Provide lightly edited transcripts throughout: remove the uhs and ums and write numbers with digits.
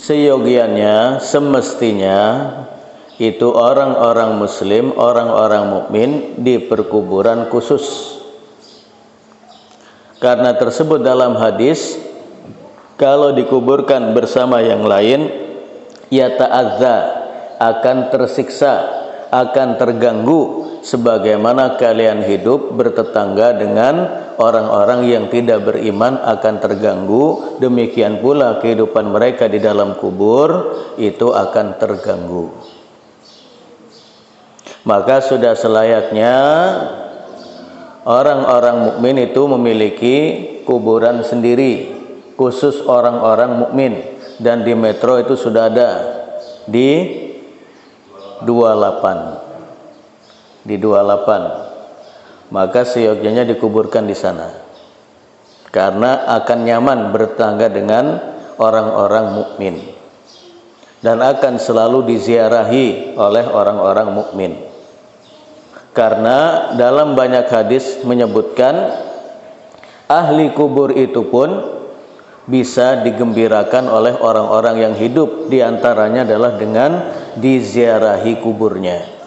seyogianya, semestinya itu orang-orang muslim, orang-orang mukmin di perkuburan khusus. Karena tersebut dalam hadis, kalau dikuburkan bersama yang lain, yata'adza, akan tersiksa, akan terganggu, sebagaimana kalian hidup bertetangga dengan orang-orang yang tidak beriman akan terganggu, demikian pula kehidupan mereka di dalam kubur itu akan terganggu. Maka sudah selayaknya orang-orang mukmin itu memiliki kuburan sendiri khusus orang-orang mukmin, dan di Metro itu sudah ada di 28. Di 28. Maka seyogyanya dikuburkan di sana. Karena akan nyaman bertetangga dengan orang-orang mukmin dan akan selalu diziarahi oleh orang-orang mukmin. Karena dalam banyak hadis menyebutkan ahli kubur itu pun bisa digembirakan oleh orang-orang yang hidup, diantaranya adalah dengan diziarahi kuburnya.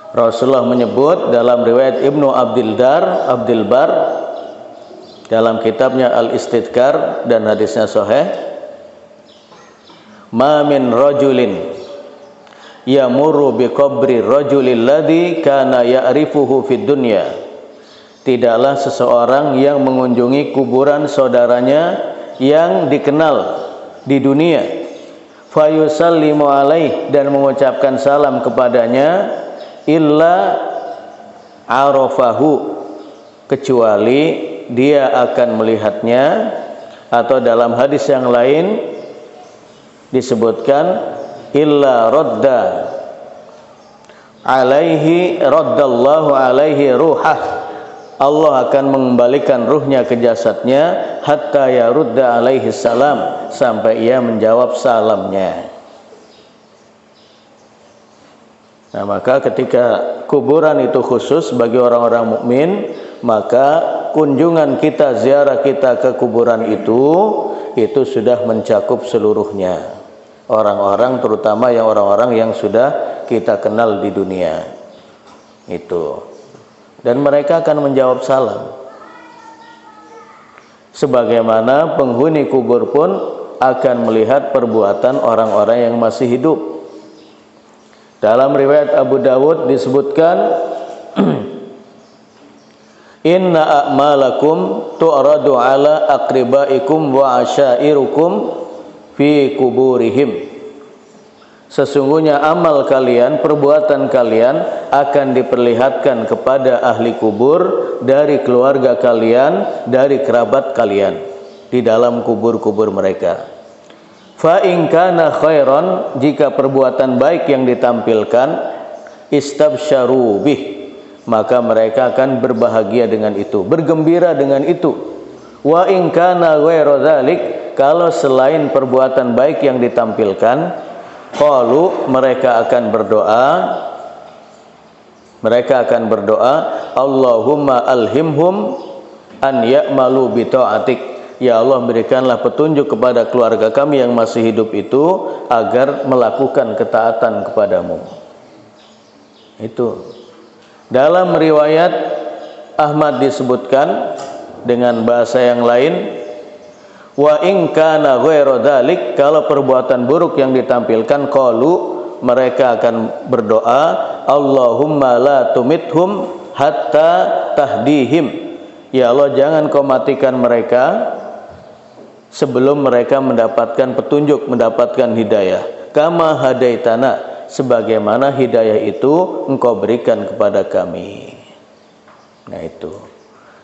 Rasulullah menyebut dalam riwayat Ibnu Abdul Bar dalam kitabnya Al-Istidkar dan hadisnya sahih, ma min rajulin yamurru bi qabri rajulil ladzi kana ya'rifuhu fid dunya, tidaklah seseorang yang mengunjungi kuburan saudaranya yang dikenal di dunia, fayusallimu alaih, dan mengucapkan salam kepadanya, illa arafahu, kecuali dia akan melihatnya. Atau dalam hadis yang lain disebutkan illa radda alaihi raddallahu alaihi ruhah, Allah akan mengembalikan ruhnya ke jasadnya, hatta yarudda alaihi salam, sampai ia menjawab salamnya. Nah, maka ketika kuburan itu khusus bagi orang-orang mukmin, maka kunjungan kita, ziarah kita ke kuburan itu sudah mencakup seluruhnya. Orang-orang, terutama yang orang-orang yang sudah kita kenal di dunia. Itu. Dan mereka akan menjawab salam. Sebagaimana penghuni kubur pun akan melihat perbuatan orang-orang yang masih hidup. Dalam riwayat Abu Dawud disebutkan inna a'malakum tu'radu ala aqribaikum wa asyairukum fi kuburihim. Sesungguhnya amal kalian, perbuatan kalian akan diperlihatkan kepada ahli kubur dari keluarga kalian, dari kerabat kalian di dalam kubur-kubur mereka. Fa in kana khairan, jika perbuatan baik yang ditampilkan, istabsyaru bih, maka mereka akan berbahagia dengan itu, bergembira dengan itu. Wa in kana ghairu dzalik, kalau selain perbuatan baik yang ditampilkan, qalu, mereka akan berdoa, Allahumma alhimhum an ya'malu bi ta'atik, ya Allah, berikanlah petunjuk kepada keluarga kami yang masih hidup itu agar melakukan ketaatan kepadamu. Itu dalam riwayat Ahmad disebutkan dengan bahasa yang lain, wa in kana ghairu dzalik, kalau perbuatan buruk yang ditampilkan, qalu, mereka akan berdoa, Allahumma la tumithum hatta tahdihim, ya Allah, jangan kau matikan mereka sebelum mereka mendapatkan petunjuk, mendapatkan hidayah. Kama hadaitana, sebagaimana hidayah itu engkau berikan kepada kami. Nah itu.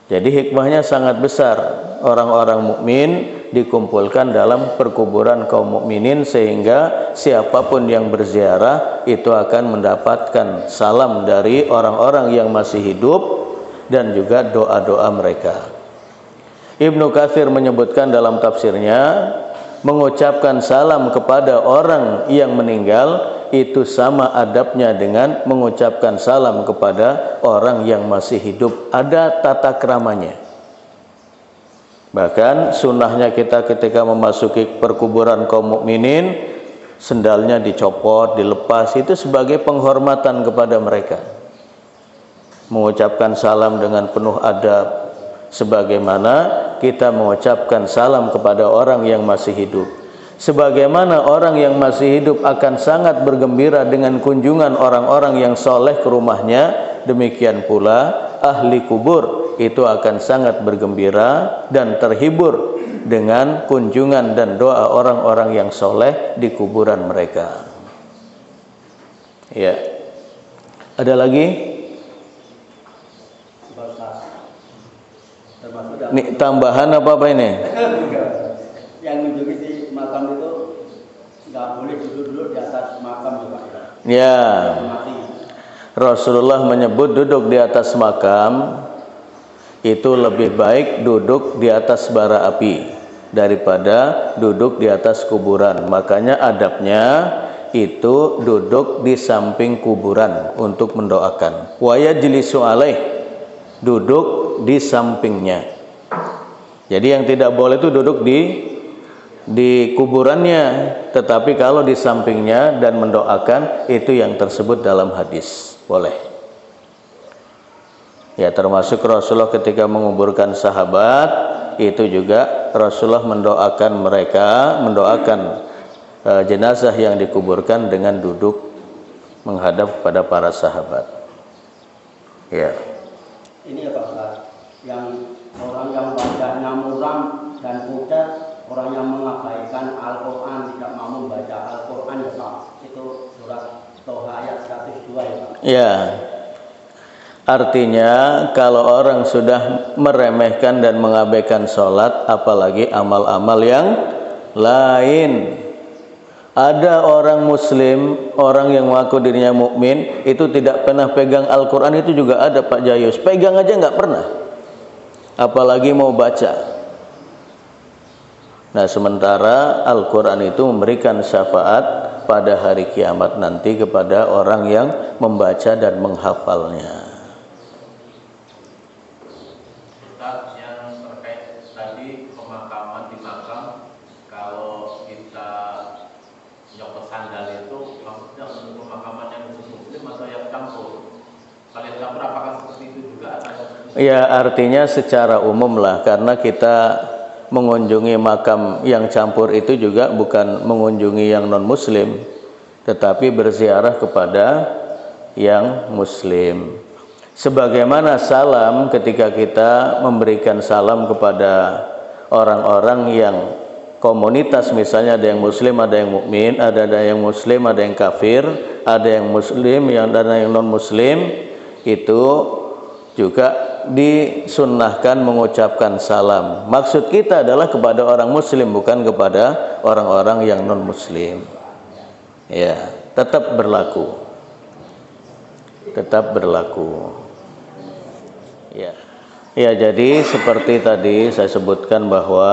Jadi hikmahnya sangat besar. Orang-orang mukmin dikumpulkan dalam perkuburan kaum mukminin, sehingga siapapun yang berziarah itu akan mendapatkan salam dari orang-orang yang masih hidup dan juga doa-doa mereka. Ibnu Katsir menyebutkan dalam tafsirnya, mengucapkan salam kepada orang yang meninggal itu sama adabnya dengan mengucapkan salam kepada orang yang masih hidup. Ada tata keramanya. Bahkan sunnahnya kita ketika memasuki perkuburan kaum mukminin, sendalnya dicopot, dilepas, itu sebagai penghormatan kepada mereka. Mengucapkan salam dengan penuh adab, sebagaimana kita mengucapkan salam kepada orang yang masih hidup. Sebagaimana orang yang masih hidup akan sangat bergembira dengan kunjungan orang-orang yang soleh ke rumahnya, demikian pula ahli kubur itu akan sangat bergembira dan terhibur dengan kunjungan dan doa orang-orang yang soleh di kuburan mereka. Ya, ada lagi? Ini tambahan apa ini? Yang menunjuki di makam itu nggak boleh duduk-duduk di atas makam, Pak. Ya, Rasulullah menyebut duduk di atas makam itu lebih baik duduk di atas bara api daripada duduk di atas kuburan. Makanya adabnya itu duduk di samping kuburan untuk mendoakan. Wa yajlisu alaih, duduk di sampingnya. Jadi yang tidak boleh itu duduk di kuburannya, tetapi kalau di sampingnya dan mendoakan, itu yang tersebut dalam hadis boleh. Ya, termasuk Rasulullah ketika menguburkan sahabat, itu juga Rasulullah mendoakan mereka, mendoakan jenazah yang dikuburkan dengan duduk menghadap kepada para sahabat. Ya. Ini ya Pak Ustaz, yang orang yang wajahnya muram dan pucat, orang yang mengabaikan Al-Quran, tidak mau membaca Al-Quran, ya Pak, itu surat Toha ayat 102 ya Pak. Ya. Artinya kalau orang sudah meremehkan dan mengabaikan sholat, apalagi amal-amal yang lain. Ada orang muslim, orang yang mengaku dirinya mukmin, itu tidak pernah pegang Al-Quran, itu juga ada Pak Jayus. Pegang aja nggak pernah, apalagi mau baca. Nah, sementara Al-Quran itu memberikan syafaat pada hari kiamat nanti kepada orang yang membaca dan menghafalnya. Ya, artinya secara umum lah, karena kita mengunjungi makam yang campur itu juga bukan mengunjungi yang non muslim, tetapi berziarah kepada yang muslim. Sebagaimana salam, ketika kita memberikan salam kepada orang-orang yang komunitas, misalnya ada yang muslim, ada yang mukmin, ada yang muslim, ada yang kafir, ada yang muslim, ada yang non muslim, itu juga disunnahkan mengucapkan salam. Maksud kita adalah kepada orang muslim, bukan kepada orang-orang yang non muslim. Ya, tetap berlaku. Tetap berlaku. Ya. Ya, jadi seperti tadi saya sebutkan bahwa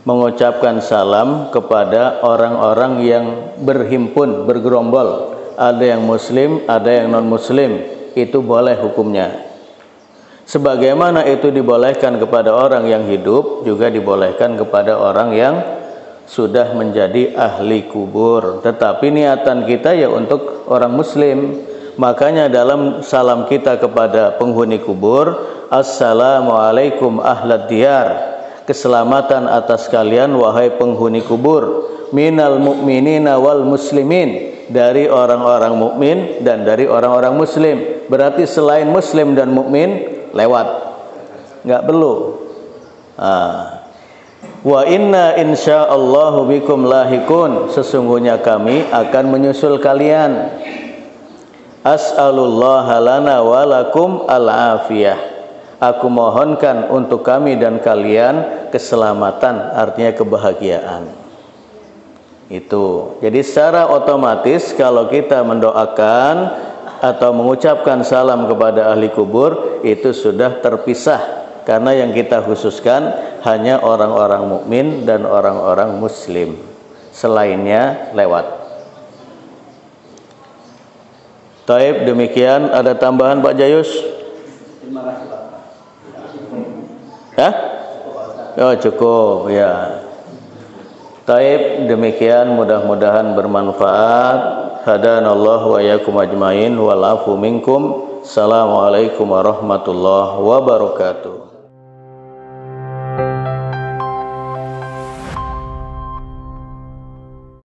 mengucapkan salam kepada orang-orang yang berhimpun, bergerombol, ada yang muslim, ada yang non muslim, itu boleh hukumnya. Sebagaimana itu dibolehkan kepada orang yang hidup, juga dibolehkan kepada orang yang sudah menjadi ahli kubur. Tetapi niatan kita ya untuk orang muslim. Makanya dalam salam kita kepada penghuni kubur, Assalamualaikum ahlad diyar, keselamatan atas kalian wahai penghuni kubur, minal mu'minina wal muslimin, dari orang-orang mukmin dan dari orang-orang muslim. Berarti selain muslim dan mukmin lewat, nggak perlu. Wa inna insyaallahu bikum lahikun, sesungguhnya kami akan menyusul kalian. As'alullaha lana wa lakum al-afiyah, aku mohonkan untuk kami dan kalian keselamatan, artinya kebahagiaan. Itu jadi secara otomatis kalau kita mendoakan atau mengucapkan salam kepada ahli kubur, itu sudah terpisah, karena yang kita khususkan hanya orang-orang mukmin dan orang-orang muslim, selainnya lewat. Taib, demikian. Ada tambahan Pak Jayus? Terima kasih Pak. Hah? Oh, cukup ya. Taib, demikian mudah-mudahan bermanfaat. Hadanallahu wa iyyakum ajmain wal afu minkum. Assalamualaikum warahmatullahi wabarakatuh.